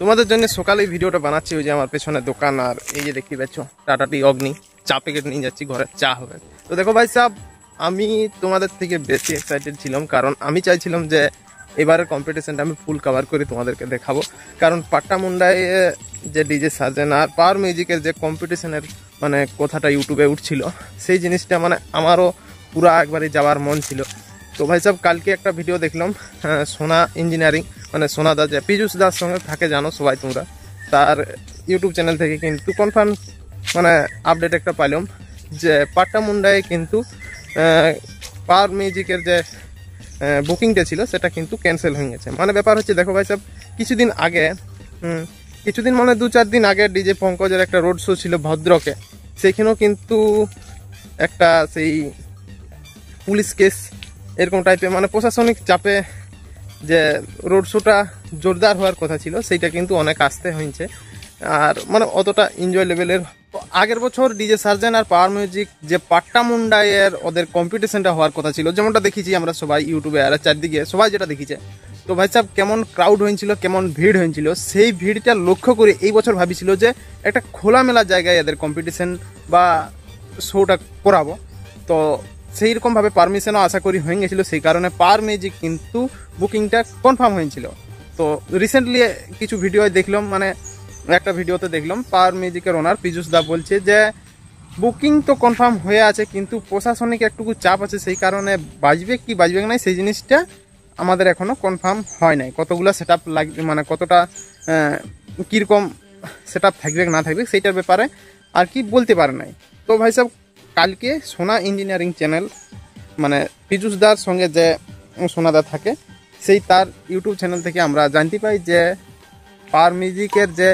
তোমাদের জন্য সকালে ভিডিওটা বানাচ্ছি। ওই যে আমার পেছনে দোকান, আর এই যে দেখতে পাচ্ছ টাটা টি অগ্নি চা প্যাকেট নিয়ে যাচ্ছি, ঘরে চা হবে। তো দেখো ভাই সাহেব, আমি তোমাদের থেকে বেশি এক্সাইটেড ছিলাম, কারণ আমি চাইছিলাম যে এবারের কম্পিটিশনটা আমি ফুল কভার করে তোমাদেরকে দেখাবো। কারণ পাট্টা মুন্ডায় যে ডিজে সার্জেন আর পাওয়ার মিউজিকের যে কম্পিটিশনের মানে কথাটা ইউটিউবে উঠছিল, সেই জিনিসটা মানে আমারও পুরো একবারে যাওয়ার মন ছিল। তো ভাই সাহেব, কালকে একটা ভিডিও দেখলাম সোনা ইঞ্জিনিয়ারিং, মানে সোনা দা যে পীযুষ দার সঙ্গে থাকে জানো সবাই তোমরা, তার ইউটিউব চ্যানেল থেকে কিন্তু কনফার্ম মানে আপডেট একটা পাইলাম যে পাট্টা মুন্ডায় কিন্তু পাওয়ার মিউজিকের যে বুকিংটা ছিল সেটা কিন্তু ক্যান্সেল হয়ে গেছে। মানে ব্যাপার হচ্ছে, দেখো ভাই সাহেব, কিছুদিন মানে 2-4 দিন আগে ডিজে পঙ্কজের একটা রোড শো ছিল ভদ্রকে, সেইখানেও কিন্তু একটা সেই পুলিশ কেস এরকম টাইপের মানে প্রশাসনিক চাপে যে রোড শোটা জোরদার হওয়ার কথা ছিল সেইটা কিন্তু অনেক আস্তে হয়েছে, আর মানে অতটা এনজয় লেভেলের। আগের বছর ডিজে সার্জেন আর পাওয়ার মিউজিক যে পাট্টা মুন্ডায়ের ওদের কম্পিটিশনটা হওয়ার কথা ছিল, যেমনটা দেখেছি আমরা সবাই ইউটিউবে আর চারদিকে সবাই যেটা দেখিছে। তো ভাই সাহেব, কেমন ক্রাউড হয়েছিল, কেমন ভিড় হয়েছিল, সেই ভিড়টা লক্ষ্য করে এই বছর ভাবিছিল যে একটা খোলামেলা জায়গায় এদের কম্পিটিশন বা শোটা করাবো। তো সেই রকমভাবে পারমিশনও আশা করি হয়ে গেছিলো, সেই কারণে পাওয়ার মিউজিক কিন্তু বুকিংটা কনফার্ম হয়েছিল। তো রিসেন্টলি কিছু ভিডিও দেখলাম, মানে একটা ভিডিওতে দেখলাম পাওয়ার মিউজিকের ওনার পীযুষ দা বলছে যে বুকিং তো কনফার্ম হয়ে আছে, কিন্তু প্রশাসনিক একটুকু চাপ আছে, সেই কারণে বাজবে কি বাজবে নাই সেই জিনিসটা আমাদের এখনও কনফার্ম হয় নাই। কতগুলো সেট আপ লাগবে, মানে কতটা কীরকম সেট আপ থাকবে না থাকবে সেইটার ব্যাপারে আর কি বলতে পারে নাই। তো ভাই সাহেব, কালকে সোনা ইঞ্জিনিয়ারিং চ্যানেল মানে পীযুষ দার সঙ্গে যে সোনাদা থাকে, সেই তার ইউটিউব চ্যানেল থেকে আমরা জানতে পাই যে পাওয়ার মিউজিকের যে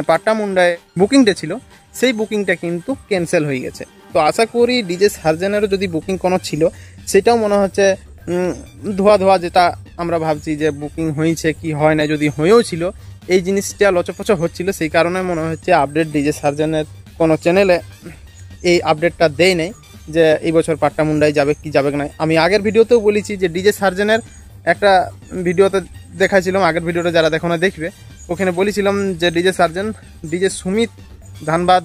পাট্টা মুন্ডায় বুকিংটা ছিল সেই বুকিংটা কিন্তু ক্যান্সেল হয়ে গেছে। তো আশা করি ডিজে সার্জেনেরও যদি বুকিং কোনো ছিল সেটাও মনে হচ্ছে ধোয়া যেটা আমরা ভাবছি যে বুকিং হয়েছে কি হয় না, যদি হয়েও ছিল এই জিনিসটা লচপচ হচ্ছিল, সেই কারণে মনে হচ্ছে আপডেট ডিজে সার্জেনের কোনো চ্যানেলে এই আপডেটটা দেয় নেই যে এই বছর পাট্টা মুন্ডায় যাবে কি যাবে না। আমি আগের ভিডিওতেও বলেছি যে ডিজে সার্জেনের একটা ভিডিওতে দেখাইছিলাম, আগের ভিডিওটা যারা দেখো না দেখবে, ওখানে বলেছিলাম যে ডিজে সার্জেন ডিজে সুমিত ধানবাদ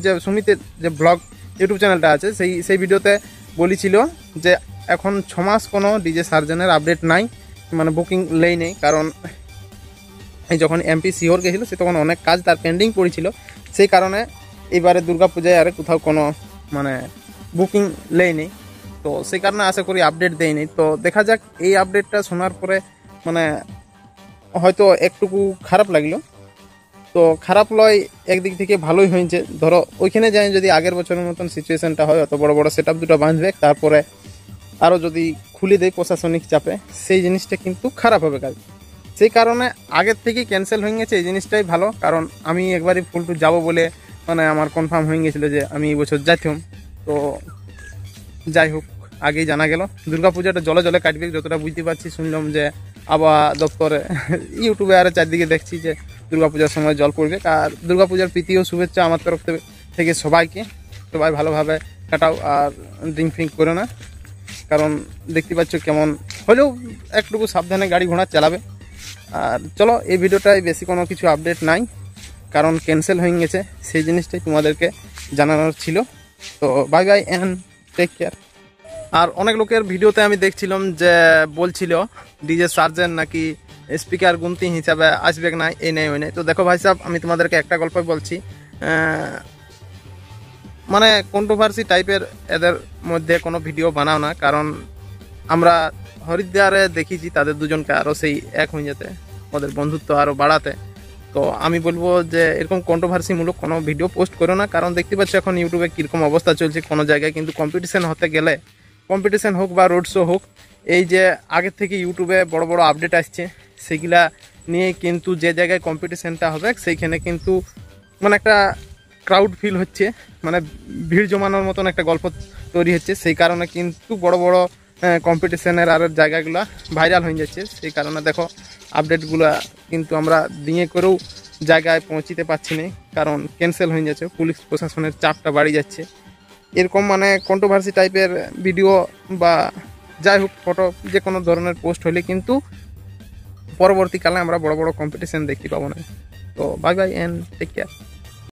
যে সুমিতের যে ব্লগ ইউটিউব চ্যানেলটা আছে সেই ভিডিওতে বলেছিল যে এখন 6 মাস কোনো ডিজে সার্জেনের আপডেট নাই, মানে বুকিং লেই নেই। কারণ এই যখন এমপি সিওর গেছিলো সে তখন অনেক কাজ তার পেন্ডিং পড়েছিল, সেই কারণে এবারে দুর্গাপূজায় আর কোথাও কোনো মানে বুকিং লেয়নি। তো সেই কারণে আশা করি আপডেট দেয়নি। তো দেখা যাক, এই আপডেটটা শোনার পরে মানে হয়তো একটুকু খারাপ লাগলো। তো খারাপ লয়, একদিক থেকে ভালোই হয়েছে। ধরো ওইখানে যাই যদি আগের বছরের মতন সিচুয়েশনটা হয়, অত বড় বড় সেট আপ দুটো বাঁধবে, তারপরে আরও যদি খুলে দেয় প্রশাসনিক চাপে, সেই জিনিসটা কিন্তু খারাপ হবে কাজ। সেই কারণে আগের থেকেই ক্যান্সেল হয়ে গেছে, এই জিনিসটাই ভালো। কারণ আমি একবারই ফুলটু যাব বলে মানে আমার কনফার্ম হয়ে গেছিলো যে আমি এই বছর যাইতাম। তো যাই হোক, আগেই জানা গেল দুর্গাপূজাটা জলে জলে কাটবে যতটা বুঝতে পারছি। শুনলাম যে আবহাওয়া দপ্তরে ইউটিউবে আর চারদিকে দেখছি যে দুর্গাপূজার সময় জল পড়বে। আর দুর্গাপূজার প্রীতি ও শুভেচ্ছা আমার তরফ থেকে সবাইকে। সবাই ভালোভাবে কাটাও আর ড্রিঙ্ক ফ্রিঙ্ক করো না, কারণ দেখতে পাচ্ছ কেমন হলেও একটুকু সাবধানে গাড়ি ঘোড়া চালাবে। আর চলো, এই ভিডিওটায় বেশি কোনো কিছু আপডেট নাই, কারণ ক্যান্সেল হয়ে গেছে, সেই জিনিসটাই তোমাদেরকে জানানোর ছিল। তো bye bye and take care. আর অনেক লোকের ভিডিওতে আমি দেখছিলাম যে বলছিল ডিজে সার্জেন নাকি স্পিকার গুনতি হিসাবে আসবে না, এই নেই ওই নেই। তো দেখো ভাই সাহেব, আমি তোমাদেরকে একটা গল্প বলছি, মানে কন্ট্রোভার্সি টাইপের এদের মধ্যে কোনো ভিডিও বানাও না, কারণ আমরা হরিদ্বারে দেখেছি তাদের দুজনকে আরও সেই এক হয়ে যেতে, ওদের বন্ধুত্ব আরও বাড়াতে। তো আমি বলবো যে এরকম কন্ট্রোভার্সিমূলক কোনো ভিডিও পোস্ট করো না, কারণ দেখতে পাচ্ছ এখন ইউটিউবে কীরকম অবস্থা চলছে। কোনো জায়গায় কিন্তু কম্পিটিশান হতে গেলে, কম্পিটিশান হোক বা রোড শো হোক, এই যে আগের থেকে ইউটিউবে বড় বড় আপডেট আসছে সেগুলা নিয়ে কিন্তু যে জায়গায় কম্পিটিশানটা হবে সেইখানে কিন্তু মানে একটা ক্রাউড ফিল হচ্ছে, মানে ভিড় জমানোর মতন একটা গল্প তৈরি হচ্ছে। সেই কারণে কিন্তু বড় বড় কম্পিটিশানের আর জায়গাগুলো ভাইরাল হয়ে যাচ্ছে। সেই কারণে দেখো আপডেটগুলো কিন্তু আমরা দিয়ে করেও জায়গায় পৌঁছিতে পারছি না, কারণ ক্যান্সেল হয়ে যাচ্ছে, পুলিশ প্রশাসনের চাপটা বাড়ি যাচ্ছে। এরকম মানে কন্ট্রোভার্সি টাইপের ভিডিও বা যাই হোক ফটো যে কোনো ধরনের পোস্ট হলে কিন্তু পরবর্তীকালে আমরা বড় বড় কম্পিটিশন দেখতে পাবো না। তো bye bye and take care.